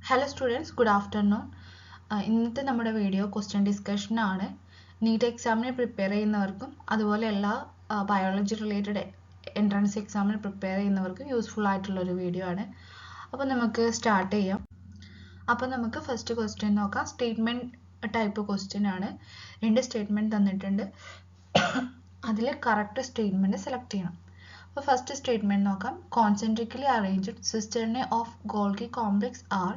Hello students, good afternoon. ഇന്നത്തെ നമ്മുടെ video question discussion ആണ്. നീറ്റ് എക്സാമിന് പ്രിപ്പയർ ചെയ്യുന്നവർക്കും അതുപോലെ എല്ലാ ബയോളജി റിലേറ്റഡ് എൻട്രൻസ് എക്സാമിന് പ്രിപ്പയർ ചെയ്യുന്നവർക്കും യൂസ്ഫുൾ ആയിട്ടുള്ള ഒരു വീഡിയോ ആണ്. അപ്പോൾ നമുക്ക് സ്റ്റാർട്ട് ചെയ്യാം. അപ്പോൾ നമുക്ക് ഫസ്റ്റ് ക്വസ്റ്റ്യൻ നോക്കാം. സ്റ്റേറ്റ്മെന്റ് ടൈപ്പ് ക്വസ്റ്റ്യൻ ആണ്. 2 സ്റ്റേറ്റ്മെന്റ് തന്നിട്ടുണ്ട്. അതിൽ കറക്റ്റ് സ്റ്റേറ്റ്മെന്റ് സെലക്ട് ചെയ്യണം. അപ്പോൾ ഫസ്റ്റ് സ്റ്റേറ്റ്മെന്റ് നോക്കാം. Concentrically arranged cisternae of Golgi complex are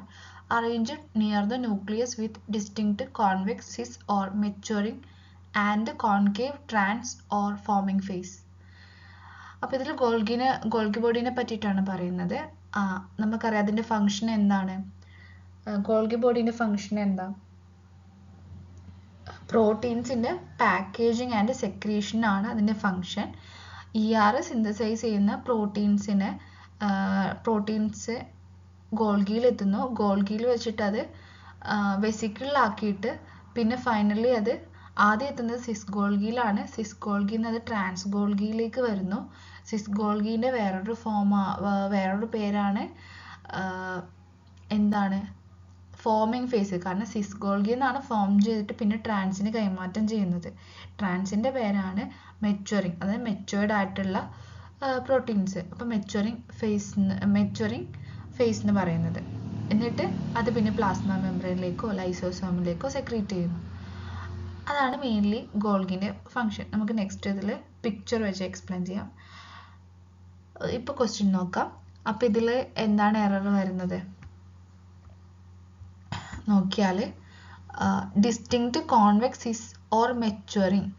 arranged near the nucleus with distinct convex cis or maturing and concave trans or forming phase. അപ്പോൾ ഇതിൽ Golgi ബോഡിനെ പറ്റിയിട്ടാണ് പറയുന്നത്. നമുക്കറിയാം അതിൻ്റെ ഫംഗ്ഷൻ എന്താണ്. ഗോൾഗി ബോഡിൻ്റെ ഫംഗ്ഷൻ എന്താ? പ്രോട്ടീൻസിൻ്റെ പാക്കേജിങ് ആൻഡ് സെക്രീഷൻ ആണ് അതിൻ്റെ ഫംഗ്ഷൻ. സിന്തസൈസ് ചെയ്യുന്ന പ്രോട്ടീൻസ് ഗോൾഗിയിൽ എത്തുന്നു. ഗോൾഗിയിൽ വെച്ചിട്ട് അത് വെസിക്കിളിലാക്കിയിട്ട് പിന്നെ ഫൈനലി അത് ആദ്യം എത്തുന്നത് സിസ് ഗോൾഗിയിലാണ്. സിസ് ഗോൾഗിയിൽ നിന്ന് അത് ട്രാൻസ് ഗോൾഗിയിലേക്ക് വരുന്നു. സിസ് ഗോൾഗീൻ്റെ വേറൊരു പേരാണ് എന്താണ്, ഫോമിങ് ഫേസ്. കാരണം സിസ് ഗോൾഗി എന്നാണ് ഫോം ചെയ്തിട്ട് പിന്നെ ട്രാൻസിന് കൈമാറ്റം ചെയ്യുന്നത്. ട്രാൻസിൻ്റെ പേരാണ് മെച്ചുവറിങ്, അതായത് മെച്ചുവേർഡ് ആയിട്ടുള്ള പ്രോട്ടീൻസ്. അപ്പോൾ മെച്ചുവറിങ് ഫേസ് എന്ന് പറയുന്നത്. എന്നിട്ട് അത് പിന്നെ പ്ലാസ്മ മെംബ്രെയിനിലേക്കോ ലൈസോസോമിലേക്കോ സെക്രീറ്റ് ചെയ്യുന്നു. അതാണ് മെയിൻലി ഗോൾഗിൻ്റെ ഫംഗ്ഷൻ. നമുക്ക് നെക്സ്റ്റ് ഇതിൽ പിക്ചർ വെച്ച് എക്സ്പ്ലെയിൻ ചെയ്യാം. ഇപ്പോൾ ക്വസ്റ്റ്യൻ നോക്കാം. അപ്പോൾ ഇതിൽ എന്താണ് എറർ വരുന്നത് നോക്കിയാൽ, ഡിസ്റ്റിങ്ക്റ്റ് കോൺവെക്സ് സിസ് ഓർ മെച്ചുവറിങ്.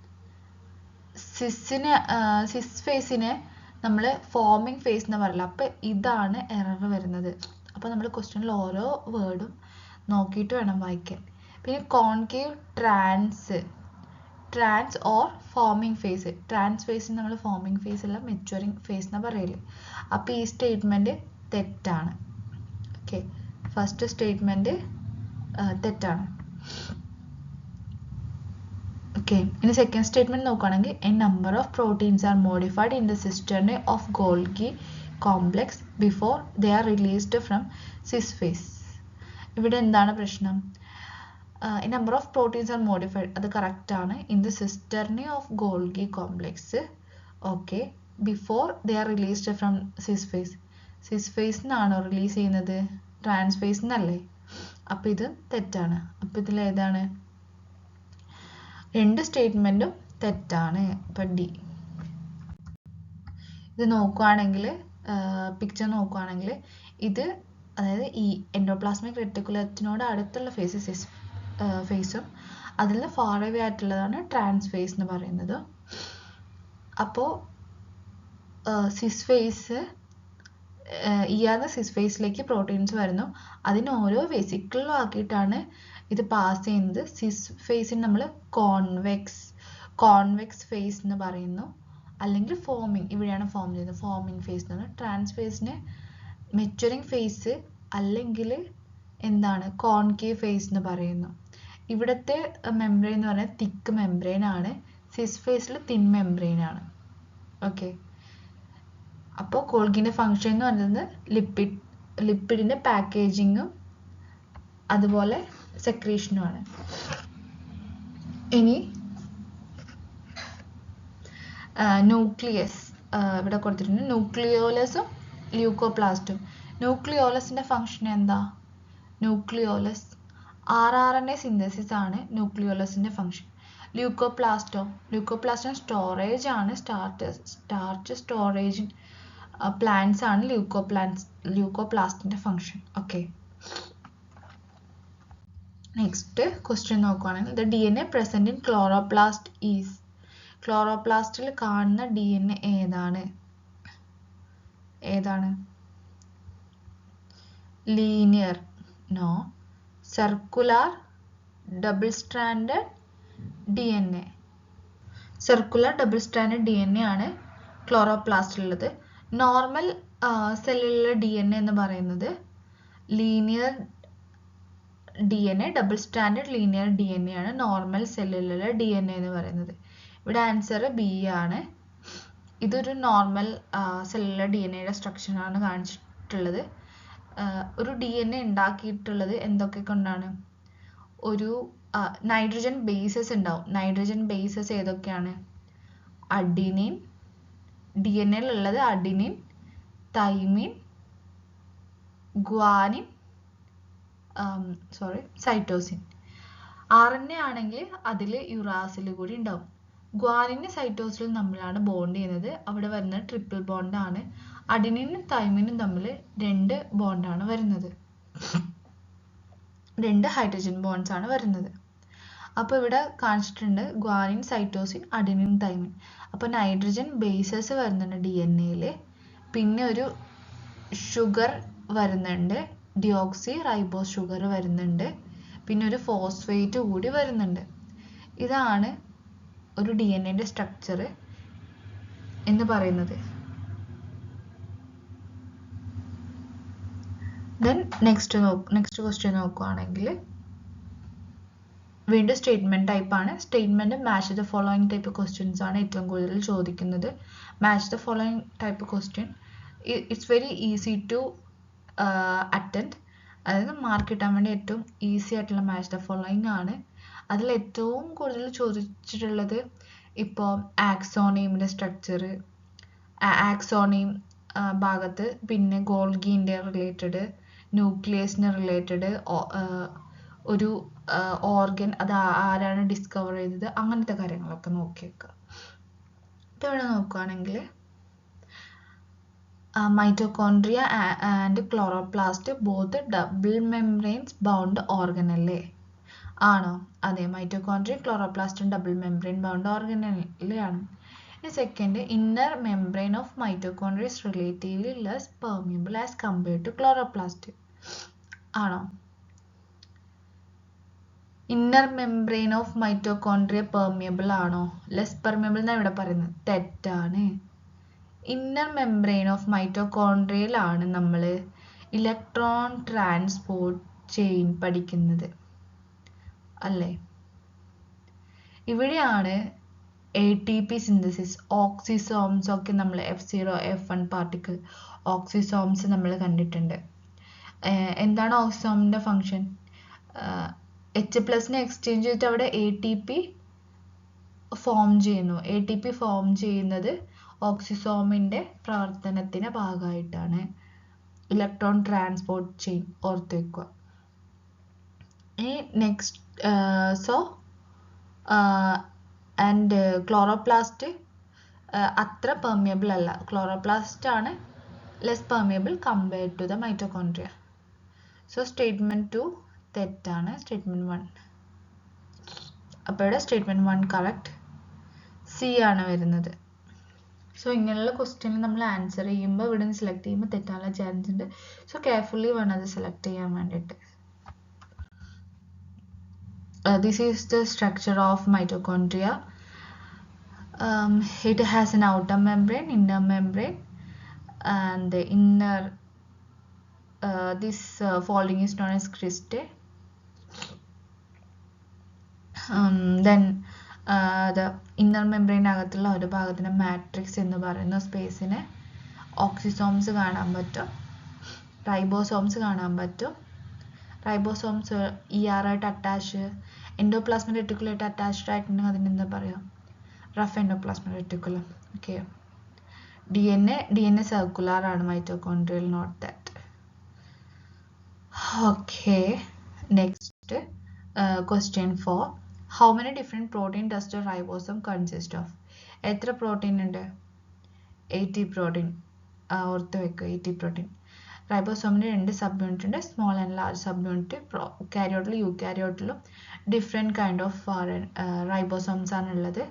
സിസ് ഫേസിനെ നമ്മൾ ഫോമിങ് ഫേസ് എന്ന് പറയില്ല. അപ്പോൾ ഇതാണ് എറർ വരുന്നത്. അപ്പോൾ നമ്മൾ ക്വസ്റ്റ്യനിൽ ഓരോ വേർഡും നോക്കിയിട്ട് വേണം വായിക്കാൻ. പിന്നെ concave transforming phase. Trans ഫേസിന് നമ്മൾ ഫോമിങ് ഫേസ് അല്ല മെച്ചുവറിങ് ഫേസ് എന്ന് പറയില്ലേ. അപ്പോൾ ഈ സ്റ്റേറ്റ്മെൻറ്റ് തെറ്റാണ്. ഓക്കെ, ഫസ്റ്റ് സ്റ്റേറ്റ്മെൻറ്റ് തെറ്റാണ്. ഓക്കെ, ഇനി സെക്കൻഡ് സ്റ്റേറ്റ്മെന്റ് നോക്കുകയാണെങ്കിൽ a number of proteins are modified in the cisternae of Golgi complex before they are released from cis face. ഇവിടെ എന്താണ് പ്രശ്നം? A number of proteins are modified, അത് correct ആണ്. In the cisternae of Golgi complex, okay, before they are released from cis face. Cis face എന്നാണോ release ചെയ്യുന്നത്? Trans face എന്നല്ലേ? അപ്പോൾ ഇത് തെറ്റാണ്. അപ്പോൾ ഇതിൽ ഏതാണ്? 2 സ്റ്റേറ്റ്മെൻറ്റും തെറ്റാണ്. അപ്പം ഡി. ഇത് നോക്കുകയാണെങ്കിൽ പിക്ചർ നോക്കുകയാണെങ്കിൽ ഇത്, അതായത് ഈ എൻഡോപ്ലാസ്മിക് റെറ്റിക്കുലത്തിനോട് അടുത്തുള്ള സിസ് ഫേസും അതിൽ നിന്ന് ഫാർ അവേ ആയിട്ടുള്ളതാണ് ട്രാൻസ് ഫേസ് എന്ന് പറയുന്നത്. അപ്പോൾ സിസ് ഫേസ് സിസ് ഫേസിലേക്ക് പ്രോട്ടീൻസ് വരുന്നു. അതിന് ഓരോ വെസിക്കിളിലും ആക്കിയിട്ടാണ് ഇത് പാസ് ചെയ്യുന്നത്. സിസ് ഫേസിന് നമ്മൾ കോൺവെക്സ് ഫേസ് എന്ന് പറയുന്നു, അല്ലെങ്കിൽ ഫോമിങ്, ഇവിടെയാണ് ഫോം ചെയ്യുന്നത്, ഫോമിങ് ഫേസ് എന്ന് പറയുന്നത്. ട്രാൻസ് ഫേസിന് മെച്ചുവറിങ് ഫേസ് അല്ലെങ്കിൽ എന്താണ്, കോൺകേവ് ഫേസ് എന്ന് പറയുന്നു. ഇവിടുത്തെ മെംബ്രെയിൻ എന്ന് പറയുന്നത് തിക്ക് മെംബ്രെയിൻ ആണ്. സിസ് ഫേസിൽ തിൻ മെംബ്രെയിൻ ആണ്. ഓക്കെ, അപ്പോൾ ഗോൾഗിൻ്റെ ഫംഗ്ഷൻ എന്ന് പറയുന്നത് ലിപ്പിഡിൻ്റെ പാക്കേജിങ്ങും അതുപോലെ സെക്രീഷനുമാണ്. ഇനി ന്യൂക്ലിയസ് ഇവിടെ കൊടുത്തിട്ടുണ്ട്. ന്യൂക്ലിയോലസും ല്യൂക്കോപ്ലാസ്റ്റും. ന്യൂക്ലിയോലസിൻ്റെ ഫംഗ്ഷൻ എന്താ? ന്യൂക്ലിയോലസ് RNA സിന്തസിസ് ആണ് ന്യൂക്ലിയോലസിൻ്റെ ഫംഗ്ഷൻ. ല്യൂക്കോപ്ലാസ്റ്റോ സ്റ്റോറേജ് ആണ്. സ്റ്റാർച്ച് സ്റ്റോറേജ് പ്ലാന്റ്സ് ആണ് ല്യൂക്കോപ്ലാസ്റ്റിൻ്റെ ഫംഗ്ഷൻ. ഓക്കെ, നെക്സ്റ്റ് ക്വസ്റ്റ്യൻ നോക്കുകയാണെങ്കിൽ the DNA present in chloroplast is. ക്ലോറോപ്ലാസ്റ്റിൽ കാണുന്ന DNA ഏതാണ്? Linear, no. Circular, double stranded DNA. Circular double stranded DNA ആണ് ക്ലോറോപ്ലാസ്റ്റിലുള്ളത്. നോർമൽ സെല്ലിലുള്ള DNA എന്ന് പറയുന്നത് linear DNA, double standard linear DNA ആണ് നോർമൽ സെല്ലിലുള്ള DNA എന്ന് പറയുന്നത്. ഇവിടെ ആൻസർ ബി ആണ്. ഇതൊരു നോർമൽ സെല്ലുലാർ DNA യുടെ സ്ട്രക്ചറാണ് കാണിച്ചിട്ടുള്ളത്. ഒരു DNA ഉണ്ടാക്കിയിട്ടുള്ളത് എന്തൊക്കെ കൊണ്ടാണ്? ഒരു നൈട്രജൻ ബേസസ് ഉണ്ടാവും. നൈട്രജൻ ബേസസ് ഏതൊക്കെയാണ്? അഡിനിൻ, DNA ഉള്ളത് adenine, thymine, guanine, cytosine. RNA ആണെങ്കിൽ അതിൽ യുറാസിൽ കൂടി ഉണ്ടാവും. ഗ്വാനിനും സൈറ്റോസിനും തമ്മിലാണ് ബോണ്ട് ചെയ്യുന്നത്. അവിടെ വരുന്നത് ട്രിപ്പിൾ ബോണ്ടാണ്. അഡിനിനും തൈമിനും തമ്മിൽ 2 ബോണ്ടാണ് വരുന്നത്. 2 ഹൈഡ്രജൻ ബോണ്ട്സ് ആണ് വരുന്നത്. അപ്പോൾ ഇവിടെ കാണിച്ചിട്ടുണ്ട് ഗ്വാനിൻ, സൈറ്റോസിൻ, അഡിനിൻ, തൈമിൻ. അപ്പോൾ നൈട്രജൻ ബേസസ് വരുന്നുണ്ട് DNA-യിൽ. പിന്നെ ഒരു ഷുഗർ വരുന്നുണ്ട്, ഡിയോക്സി റൈബോസ് ഷുഗർ വരുന്നുണ്ട്. പിന്നെ ഒരു ഫോസ്ഫേറ്റ് കൂടി വരുന്നുണ്ട്. ഇതാണ് ഒരു DNA-ന്റെ സ്ട്രക്ചർ എന്ന് പറയുന്നത്. ദെൻ നെക്സ്റ്റ് ക്വസ്റ്റ്യൻ നോക്കുകയാണെങ്കിൽ വീണ്ടും സ്റ്റേറ്റ്മെന്റ് ടൈപ്പ് ആണ്. Statement match the following type questions ആണ് ഏറ്റവും കൂടുതൽ ചോദിക്കുന്നത്. Match the following type question it's very easy to attend. അതായത് മാർക്ക് കിട്ടാൻ വേണ്ടി ഏറ്റവും ഈസി ആയിട്ടുള്ള മാച്ച് ദ ഫോളോയിങ് ആണ്. അതിൽ ഏറ്റവും കൂടുതൽ ചോദിച്ചിട്ടുള്ളത് ഇപ്പോൾ ആക്സോണിയമിൻ്റെ സ്ട്രക്ചർ, ആക്സോണിയം ഭാഗത്ത്, പിന്നെ ഗോൾഗിൻ്റെ റിലേറ്റഡ്, ന്യൂക്ലിയസിന് റിലേറ്റഡ് ഒരു ഓർഗൻ അത് ആരാണ് ഡിസ്കവർ ചെയ്തത്, അങ്ങനത്തെ കാര്യങ്ങളൊക്കെ നോക്കി വെക്കുക. ഇപ്പോൾ ഇവിടെ നോക്കുകയാണെങ്കിൽ mitochondria and chloroplast both double membranes bound organ അല്ലേ? ആണോ? അതെ, മൈറ്റോകോൺട്രിയ ക്ലോറോപ്ലാസ്റ്റും ഡബിൾ മെംബ്രെയിൻ ബൗണ്ട് ഓർഗനലാണ്. Second, inner membrane of mitochondria is relatively less permeable as compared to chloroplast. ആണോ? Inner membrane of mitochondria permeable ആണോ? ലെസ് പെർമിയബിൾ എന്നാണ് ഇവിടെ പറയുന്നത്. തെറ്റാണ്. ഇന്നർ മെംബ്രെയിൻ ഓഫ് മൈറ്റോകോൺട്രിയയിലാണ് നമ്മൾ ഇലക്ട്രോൺ ട്രാൻസ്പോർട്ട് ചെയിൻ പഠിക്കുന്നത് അല്ലേ? ഇവിടെയാണ് ATP സിന്തസിസ്, ഓക്സിസോംസ് ഒക്കെ നമ്മൾ F0 F1 പാർട്ടിക്കിൾ ഓക്സിസോംസ് നമ്മൾ കണ്ടിട്ടുണ്ട്. എന്താണ് ഓക്സിസോമിൻ്റെ ഫങ്ഷൻ? H+നെ എക്സ്ചേഞ്ച് ചെയ്തിട്ട് അവിടെ ATP ഫോം ചെയ്യുന്നു. ATP ഫോം ചെയ്യുന്നത് ഓക്സിസോമിൻ്റെ പ്രവർത്തനത്തിന് ഭാഗമായിട്ടാണ്. ഇലക്ട്രോൺ ട്രാൻസ്പോർട്ട് ചെയിൻ ഓർത്ത് വെക്കുക. നെക്സ്റ്റ് ആൻഡ് ക്ലോറോപ്ലാസ്റ്റ് അത്ര പെർമിയബിൾ അല്ല. ക്ലോറോപ്ലാസ്റ്റ് ആണ് less permeable compared to the mitochondria. So statement 2 തെറ്റാണ്. സ്റ്റേറ്റ്മെന്റ് 1. അപ്പോൾ ഇവിടെ സ്റ്റേറ്റ്മെന്റ് 1 കറക്റ്റ്. C ആണ് വരുന്നത്. സോ ഇങ്ങനെയുള്ള ക്വസ്റ്റ്യൻ നമ്മൾ ആൻസർ ചെയ്യുമ്പോൾ ഇവിടെ നിന്ന് സെലക്ട് ചെയ്യുമ്പോൾ തെറ്റാനുള്ള ചാൻസ് ഉണ്ട്. സോ കെയർഫുള്ളി വേണം അത് സെലക്ട് ചെയ്യാൻ വേണ്ടിയിട്ട്. This is the structure of mitochondria. It has an outer membrane, inner membrane, and the inner this folding is known as cristae. Then the inner membrane അകത്തുള്ള ഒരു ഭാഗത്തിന് matrix എന്ന് പറയുന്ന സ്പേസിനെ ഓക്സിസോംസ് കാണാൻ പറ്റും, റൈബോസോംസ് കാണാൻ പറ്റും. റൈബോസോംസ് ER ആയിട്ട് അറ്റാച്ച്, എൻഡോപ്ലാസ്മിക് റെറ്റിക്കുലായിട്ട് അറ്റാച്ച്ഡ് ആയിട്ടുണ്ടെങ്കിൽ അതിനെന്താ പറയുക? Rough endoplasmic reticulum. Okay. DNA circular ആണ് mitochondrial, not that. Okay. Next question 4. How many different protein does the ribosome consist of? എത്ര പ്രോട്ടീൻ ഉണ്ട്? 80 പ്രോട്ടീൻ. ഓർത്ത് വെക്കുക, 80 പ്രോട്ടീൻ. റൈബോസോമിന് 2 സബ് യൂണിറ്റ് ഉണ്ട്, small and large subunit. കാരിയോട്ടിലും യൂകാരിയോട്ടിലും different kind of ribosomes ആണുള്ളത്.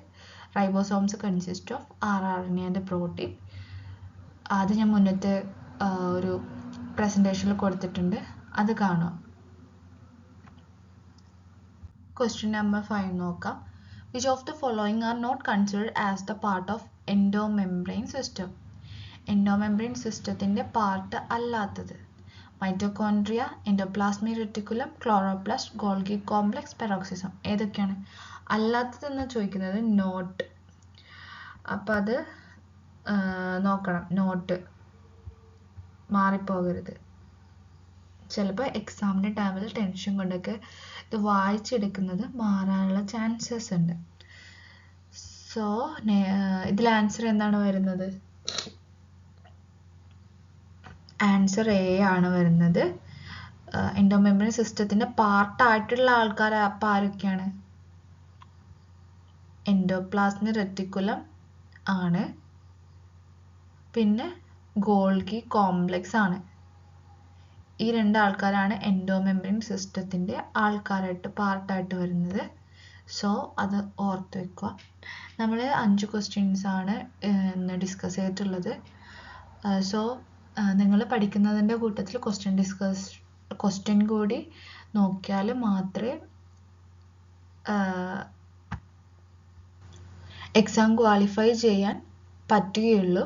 Ribosomes consist of rRNA and protein. അത് ഞാൻ മുന്നത്തെ ഒരു പ്രസൻറ്റേഷനിൽ കൊടുത്തിട്ടുണ്ട്, അത് കാണാം. ക്വസ്റ്റ്യൻ നമ്പർ 5 നോക്കാം. Which of the following are not considered as the part of endomembrane system? Endomembrane സിസ്റ്റത്തിൻ്റെ പാർട്ട് അല്ലാത്തത്. Mitochondria, endoplasmic reticulum, chloroplast, Golgi complex, peroxisome. ഏതൊക്കെയാണ് അല്ലാത്തതെന്ന് ചോദിക്കുന്നത്? നോട്ട്. അപ്പം അത് നോക്കണം, നോട്ട് മാറിപ്പോകരുത്. ചിലപ്പോൾ എക്സാമിൻ്റെ ടൈമിൽ ടെൻഷൻ കൊണ്ടൊക്കെ ഇത് വായിച്ചെടുക്കുന്നത് മാറാനുള്ള ചാൻസസ് ഉണ്ട്. സോ ഇതിൽ ആൻസർ എന്താണ് വരുന്നത്? ആൻസർ എ ആണ് വരുന്നത്. എൻഡോമെംബ്രൻ സിസ്റ്റത്തിൻ്റെ പാർട്ടായിട്ടുള്ള ആൾക്കാർ അപ്പം ആരൊക്കെയാണ്? എൻഡോപ്ലാസ്മിക് റെറ്റിക്കുലം ആണ്, പിന്നെ ഗോൾഗി കോംപ്ലക്സ് ആണ്. ഈ രണ്ട് ആൾക്കാരാണ് എൻഡോമെംബ്രൻ സിസ്റ്റത്തിൻ്റെ പാർട്ടായിട്ട് വരുന്നത്. സോ അത് ഓർത്ത് വെക്കുക. നമ്മൾ 5 ക്വസ്റ്റ്യൻസ് ആണ് ഇന്ന് ഡിസ്കസ് ചെയ്തിട്ടുള്ളത്. സോ നിങ്ങൾ പഠിക്കുന്നതിൻ്റെ കൂട്ടത്തിൽ ക്വസ്റ്റ്യൻ കൂടി നോക്കിയാൽ മാത്രമേ എക്സാം ക്വാളിഫൈ ചെയ്യാൻ പറ്റുകയുള്ളൂ.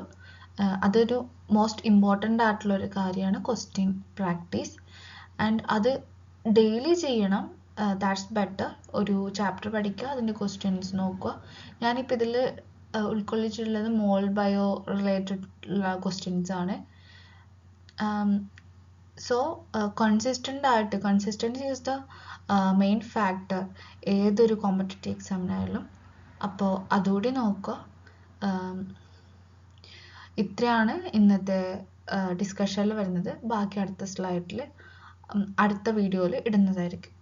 അതൊരു മോസ്റ്റ് ഇമ്പോർട്ടൻ്റ് ആയിട്ടുള്ളൊരു കാര്യമാണ് ക്വസ്റ്റ്യൻ പ്രാക്ടീസ്. ആൻഡ് അത് ഡെയിലി ചെയ്യണം. That's better. ഒരു ചാപ്റ്റർ പഠിക്കുക, അതിൻ്റെ ക്വസ്റ്റ്യൻസ് നോക്കുക. ഞാനിപ്പോൾ ഇതിൽ ഉൾക്കൊള്ളിച്ചിട്ടുള്ളത് മോൾ ബയോ റിലേറ്റഡ് ഉള്ള ക്വസ്റ്റ്യൻസ് ആണ്. So consistency is the main factor ഏതൊരു കോമ്പറ്റേറ്റീവ് എക്സാമിനായാലും. അപ്പോൾ അതുകൂടി നോക്കുക. ഇത്രയാണ് ഇന്നത്തെ ഡിസ്കഷനിൽ വരുന്നത്. ബാക്കി അടുത്ത സ്ലൈഡിൽ അടുത്ത വീഡിയോയിൽ ഇടുന്നതായിരിക്കും.